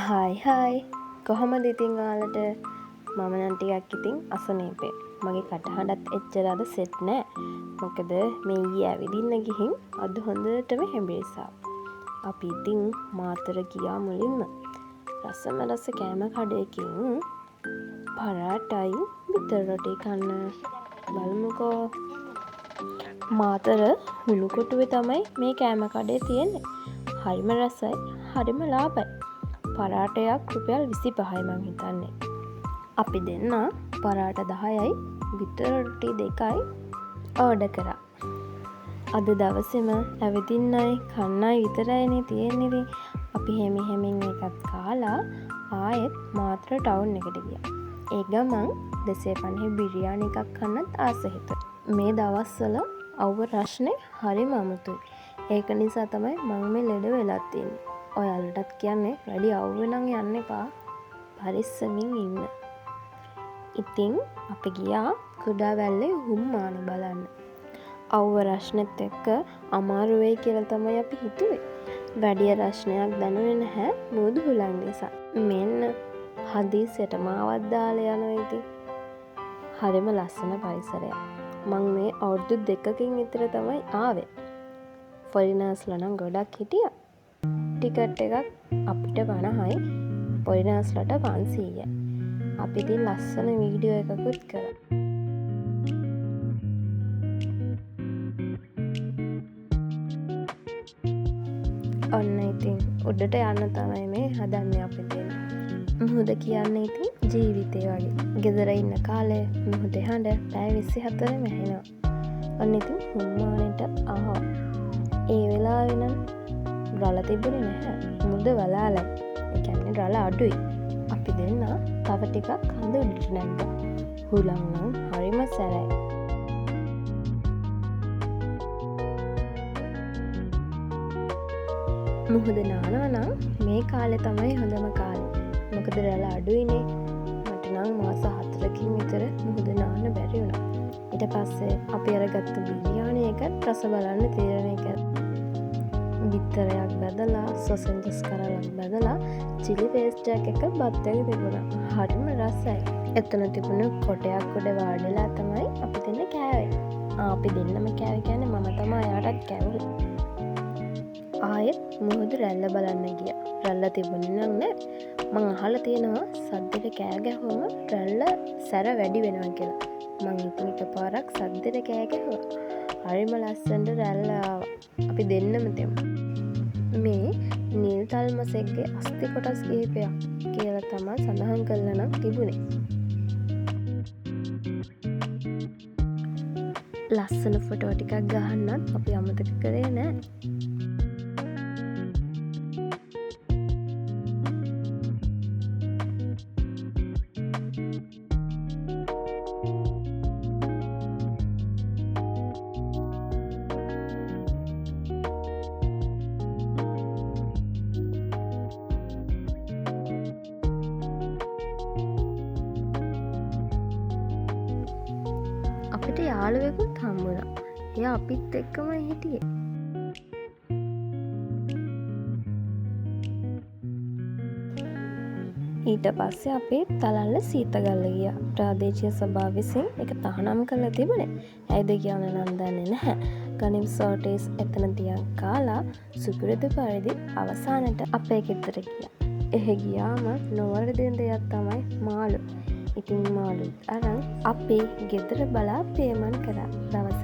Hi කොහොමද ඉතින් ඔයාලට මම නම් ටිකක් ඉතින් අසනීපේ. මගේ කටහඬත් එච්චර අද සෙට් නෑ. මොකද මේ ඊයේ ඇවිදින්න ගිහින් අද හොඳටම හැඹිරිසා. අපි ඉතින් මාතර ගියා මුලින්ම. රසම රස කෑම කඩේකින් පරාටයි බිත්තර රොටි කන්න. බලමුකෝ. මාතර හුණුකොටුවේ තමයි මේ කෑම කඩේ තියෙන්නේ. හරිම රසයි, හරිම ලාභයි. පරාටයක් රුපියල් 25යි මං හිතන්නේ. අපි දෙන්න පරාට 10යි බිත්තර රොටි 2යි ඕඩර් කරා. අද දවසේම ඇවිදින්නයි කන්නයි විතරයිනේ තියෙන්නේ. අපි හැමින් එකත් කාලා ආයෙත් මාතර ටවුන් එකට ගියා. ඒ ගමන් 250 බිරියානි එකක් කන්නත් ආස හිතුවා. මේ දවස්වල අවුව රශ්නේ හරිම අමුතුයි. ඒක නිසා තමයි මම මේ ලෙඩ වෙලා තියෙන්නේ. ඔයාලටත් කියන්නේ වැඩි අවුව නම් යන්න එපා. පරිස්සමින් ඉන්න. ඉතින් අපි ගියා කුඩා වැල්ලේ හුම්මානේ බලන්න. අවුව රශ්නෙත් එක්ක අමාරු වෙයි කියලා තමයි අපි හිතුවේ. වැඩි රශ්නයක් දැනුනේ නැහැ මුදු හුලං නිසා. මෙන්න හදිසියට මාවත් දාලා යනවා ඉතින්. හරිම ලස්සන පරිසරයක්. මං මේ අවුරුදු 2කින් විතර තමයි ආවේ. ෆොරිනර්ස්ලා නම් ගොඩක් හිටියා. ටිකට් එකක් අපිට 50යි, ෆොරිනර්ස්ලාට 500යි. අපි ඉතින් ලස්සන වීඩියෝ එකකුත් කරා. ඔන්න ඉතින් උඩට යන්න තමයි මේ හදන්නේ අපි දෙන්න. මුහුද කියන්නේ ඉතින් ජීවිතේ වගේ. ගෙදර ඉන්න කාලේ මුහුදේ හඬ පැය 24ම ඇහෙනවා. ඔන්න ඉතින් හුම්මානෙට ආවා. ඒ වෙලාවේ නම් රළ තිබුණේ නැහැ. මුහුද වලාලයි. ඒ කියන්නේ රළ අඩුයි. අපි දෙන්න තව ටිකක් හඳ උඩට නැග්ගා. හුලං නම් හරිම සැරයි. මුහුද නානවා නම් මේ කාලේ තමයි හොඳම කාලේ. මොකද රළ අඩුයිනේ. මට නම් මාස 4කින් විතර මුහුද නාන්න බැරි වුණා. ඊට පස්සේ අපි අරගත්තු බිරියානි එක රස බලන්න තීරණය කරා. බිත්තරයක් බදලා, සොසෙන්ජස් කරලක් බදලා, චිලි පේස්ට් එකක් බත් එක තිබුණා. හරිම රසයි. එතන තිබුණු කොටයක් උඩ වාඩිලා තමයි අපි දෙන්න කෑවේ. අපි දෙන්නම කෑවේ කියන්නේ මම තමයි එයාටත් කෑවේ. ආයෙත් මුහුදු රැල්ල බලන්න ගියා. රැල්ල තිබුණේ නම් නෑ. මං අහලා තියෙනවා සද්දෙට කෑ ගැහුවම රැල්ල සැර වැඩි වෙනවා කියලා. මං ඉතින් එකපාරක් සද්දෙට කෑ ගැහුවා. හරිම ලස්සනට රැල්ල ආවා. අපි දෙන්නම දෙමු. මේ නිල් තල්මසෙක්ගේ අස්ථි කොටස් කිහිපයක් කියලා තමයි සඳහන් කරලා නම් තිබුණේ. ලස්සන ෆොටෝ ටිකක් ගහන්නත් අපි අමතක කරේ නෑ. අපිට යාළුවෙකුත් හම්බුණා. එයා අපිත් එක්කම හිටියේ. ඊට පස්සේ අපි තලල්ල සීතගල්ල ගියා. ප්‍රාදේශීය සභාව විසින් ඒක තහනම් කරලා තිබුණේ. ඇයිද කියන නම් දන්නේ නැහැ. ගනිම් සෝටේස් එතන තියන් කාලා සුපුරුදු පරිදි අවසානට අපේ ගෙදර ගියා. එහෙ ගියාම නොවරදින දෙයක් තමයි මාළු. ඉතින් මාළුත් අරන් අපි ගෙදර බලා පේමන් කරා. දවස